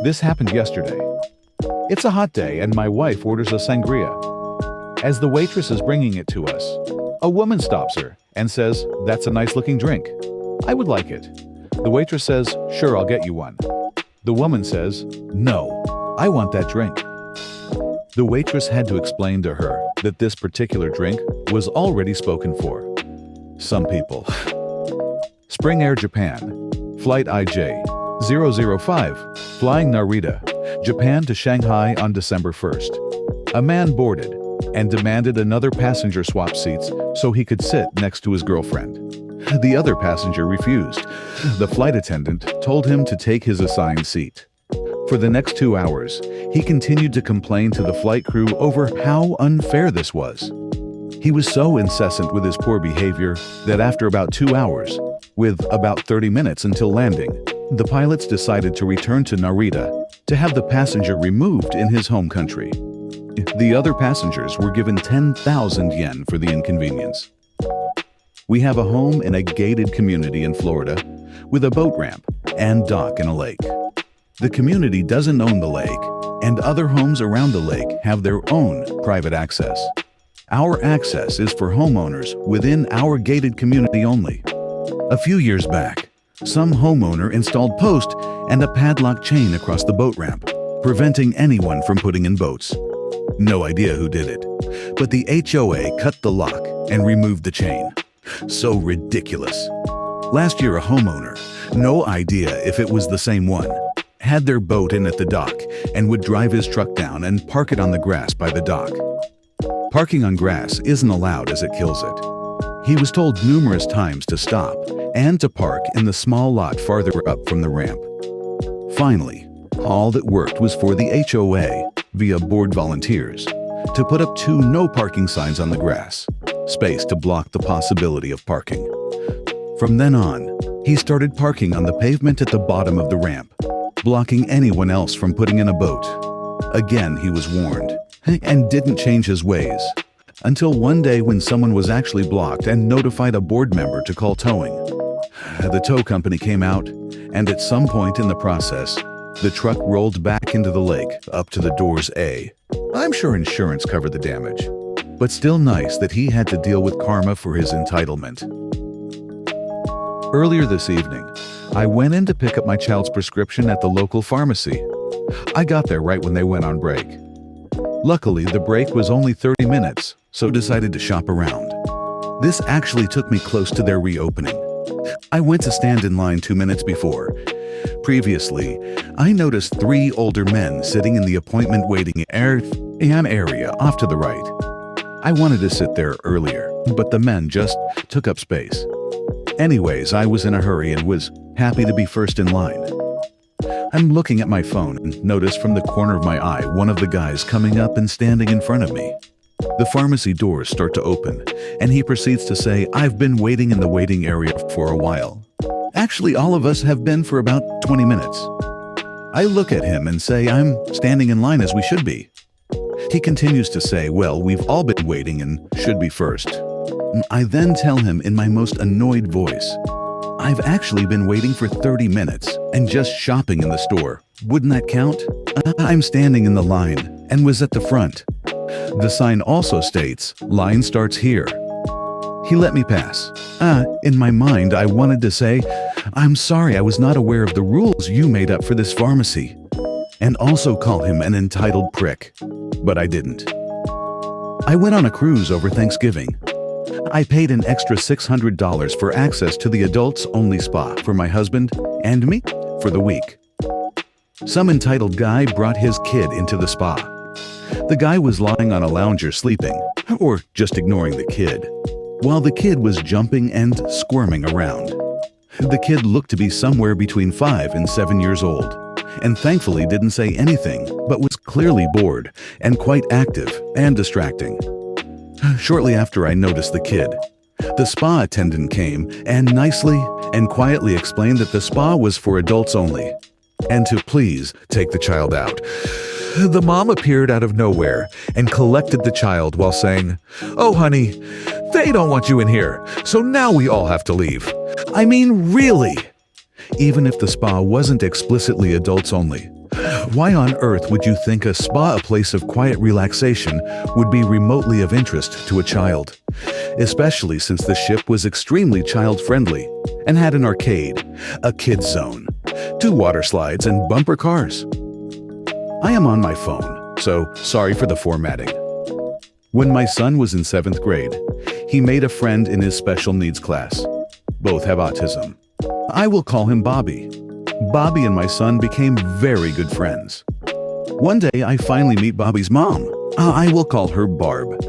This happened yesterday. It's a hot day and my wife orders a sangria. As the waitress is bringing it to us, a woman stops her and says, "That's a nice-looking drink. I would like it." The waitress says, "Sure, I'll get you one." The woman says, "No, I want that drink." The waitress had to explain to her that this particular drink was already spoken for. Some people. Spring Air Japan, Flight IJ-005, flying Narita, Japan to Shanghai on December 1st. A man boarded and demanded another passenger swap seats so he could sit next to his girlfriend. The other passenger refused. The flight attendant told him to take his assigned seat. For the next 2 hours, he continued to complain to the flight crew over how unfair this was. He was so incessant with his poor behavior that after about 2 hours, with about 30 minutes until landing, the pilots decided to return to Narita to have the passenger removed in his home country. The other passengers were given 10,000 yen for the inconvenience. We have a home in a gated community in Florida with a boat ramp and dock in a lake. The community doesn't own the lake, and other homes around the lake have their own private access. Our access is for homeowners within our gated community only. A few years back, some homeowner installed post and a padlock chain across the boat ramp, preventing anyone from putting in boats. No idea who did it, but the HOA cut the lock and removed the chain. So ridiculous. Last year, a homeowner, no idea if it was the same one, had their boat in at the dock and would drive his truck down and park it on the grass by the dock. Parking on grass isn't allowed as it kills it. He was told numerous times to stop and to park in the small lot farther up from the ramp. Finally, all that worked was for the HOA, via board volunteers, to put up 2 no parking signs on the grass, space to block the possibility of parking. From then on, he started parking on the pavement at the bottom of the ramp, blocking anyone else from putting in a boat. Again, he was warned, and didn't change his ways, until one day when someone was actually blocked and notified a board member to call towing. The tow company came out, and at some point in the process, the truck rolled back into the lake up to the doors A. I'm sure insurance covered the damage, but still nice that he had to deal with karma for his entitlement. Earlier this evening, I went in to pick up my child's prescription at the local pharmacy. I got there right when they went on break. Luckily, the break was only 30 minutes, so decided to shop around. This actually took me close to their reopening. I went to stand in line 2 minutes before. Previously, I noticed 3 older men sitting in the appointment waiting area off to the right. I wanted to sit there earlier, but the men just took up space. Anyways, I was in a hurry and was happy to be first in line. I'm looking at my phone and notice from the corner of my eye one of the guys coming up and standing in front of me. The pharmacy doors start to open, and he proceeds to say, "I've been waiting in the waiting area for a while." Actually, all of us have been for about 20 minutes. I look at him and say, "I'm standing in line as we should be." He continues to say, "Well, we've all been waiting and should be first." I then tell him in my most annoyed voice, "I've actually been waiting for 30 minutes and just shopping in the store. Wouldn't that count? I'm standing in the line and was at the front. The sign also states, 'Line starts here.'" He let me pass. In my mind, I wanted to say, "I'm sorry, I was not aware of the rules you made up for this pharmacy," and also call him an entitled prick, but I didn't. I went on a cruise over Thanksgiving. I paid an extra $600 for access to the adults-only spa for my husband and me for the week. Some entitled guy brought his kid into the spa. The guy was lying on a lounger sleeping, or just ignoring the kid, while the kid was jumping and squirming around. The kid looked to be somewhere between 5 and 7 years old, and thankfully didn't say anything, but was clearly bored and quite active and distracting. Shortly after I noticed the kid, the spa attendant came and nicely and quietly explained that the spa was for adults only, and to please take the child out. The mom appeared out of nowhere and collected the child while saying, "Oh honey, they don't want you in here, so now we all have to leave." I mean, really? Even if the spa wasn't explicitly adults only, Why on earth would you think a spa, a place of quiet relaxation, would be remotely of interest to a child? Especially since the ship was extremely child-friendly and had an arcade, a kids zone, 2 water slides, and bumper cars. I am on my phone, so sorry for the formatting. When my son was in 7th grade, he made a friend in his special needs class. Both have autism. I will call him Bobby. Bobby and my son became very good friends. One day, I finally meet Bobby's mom. I will call her Barb.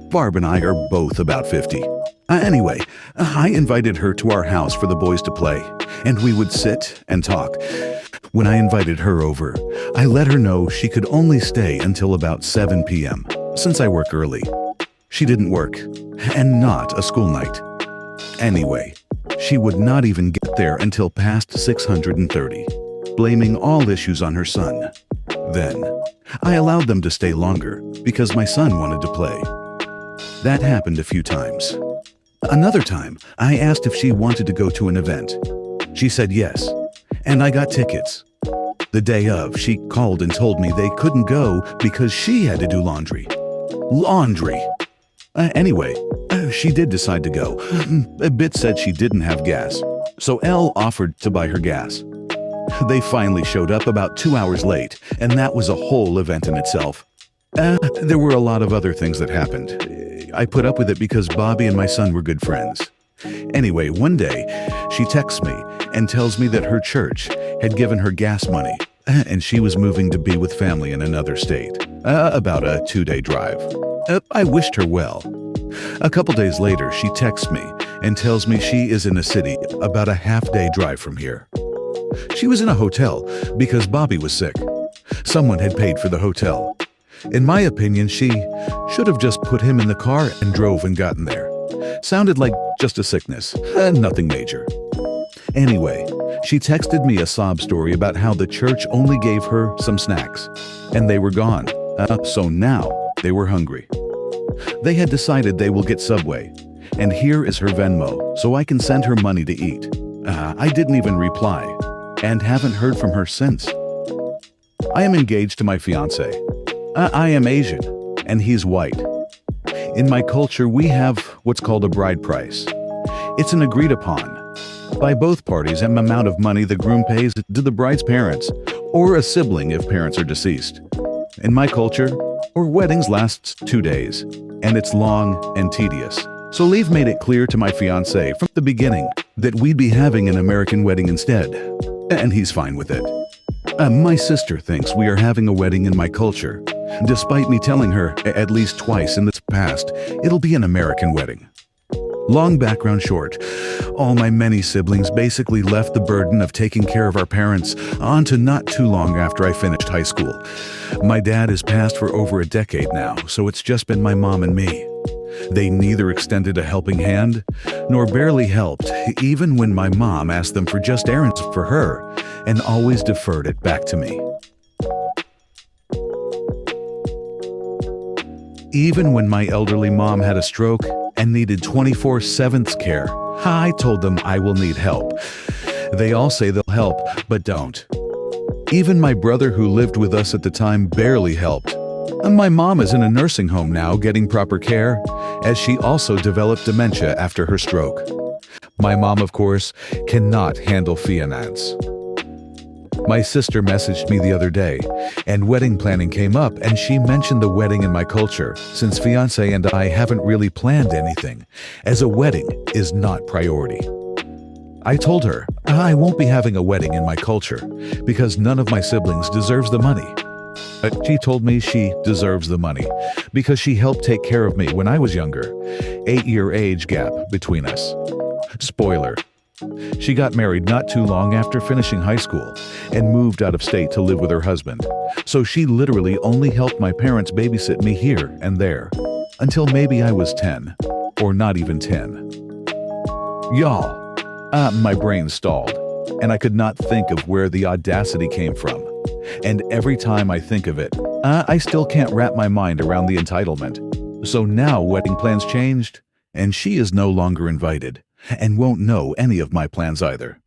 Barb and I are both about 50. Anyway, I invited her to our house for the boys to play, and we would sit and talk. When I invited her over, I let her know she could only stay until about 7 p.m., since I work early. She didn't work, and not a school night. Anyway, she would not even get there until past 630, blaming all issues on her son. Then, I allowed them to stay longer because my son wanted to play. That happened a few times. Another time, I asked if she wanted to go to an event. She said yes, and I got tickets. The day of, she called and told me they couldn't go because she had to do laundry. Laundry! Anyway, she did decide to go. A bit said she didn't have gas, so Elle offered to buy her gas. They finally showed up about 2 hours late, and that was a whole event in itself. There were a lot of other things that happened. I put up with it because Bobby and my son were good friends. Anyway, one day, she texts me and tells me that her church had given her gas money, and she was moving to be with family in another state, about a 2-day drive. I wished her well. A couple days later, she texts me and tells me she is in a city about a half-day drive from here. She was in a hotel because Bobby was sick. Someone had paid for the hotel. In my opinion, she should have just put him in the car and drove and gotten there. Sounded like just a sickness, nothing major. Anyway, she texted me a sob story about how the church only gave her some snacks, and they were gone. So now they were hungry. They had decided they will get Subway, and here is her Venmo, so I can send her money to eat. I didn't even reply, and haven't heard from her since. I am engaged to my fiancé. I am Asian, and he's white. In my culture, we have what's called a bride price. It's an agreed upon by both parties an amount of money the groom pays to the bride's parents, or a sibling if parents are deceased. In my culture, our weddings lasts 2 days, and it's long and tedious. So Leave made it clear to my fiancé from the beginning that we'd be having an American wedding instead, and he's fine with it. My sister thinks we are having a wedding in my culture, despite me telling her at least twice in the past it'll be an American wedding. Long background short, all my many siblings basically left the burden of taking care of our parents onto not too long after I finished high school. My dad has passed for over a decade now, so it's just been my mom and me. They neither extended a helping hand, nor barely helped, even when my mom asked them for just errands for her, and always deferred it back to me. Even when my elderly mom had a stroke and needed 24/7 care, I told them I will need help. They all say they'll help, but don't. Even my brother who lived with us at the time barely helped. And my mom is in a nursing home now getting proper care, as she also developed dementia after her stroke. My mom, of course, cannot handle finance. My sister messaged me the other day, and wedding planning came up, and she mentioned the wedding in my culture, since fiancé and I haven't really planned anything, as a wedding is not priority. I told her I won't be having a wedding in my culture because none of my siblings deserves the money. But she told me she deserves the money because she helped take care of me when I was younger. 8-year age gap between us. Spoiler. She got married not too long after finishing high school and moved out of state to live with her husband. So she literally only helped my parents babysit me here and there until maybe I was 10 or not even 10. Y'all, my brain stalled and I could not think of where the audacity came from. And every time I think of it, I still can't wrap my mind around the entitlement. So now wedding plans changed and she is no longer invited. And won't know any of my plans either.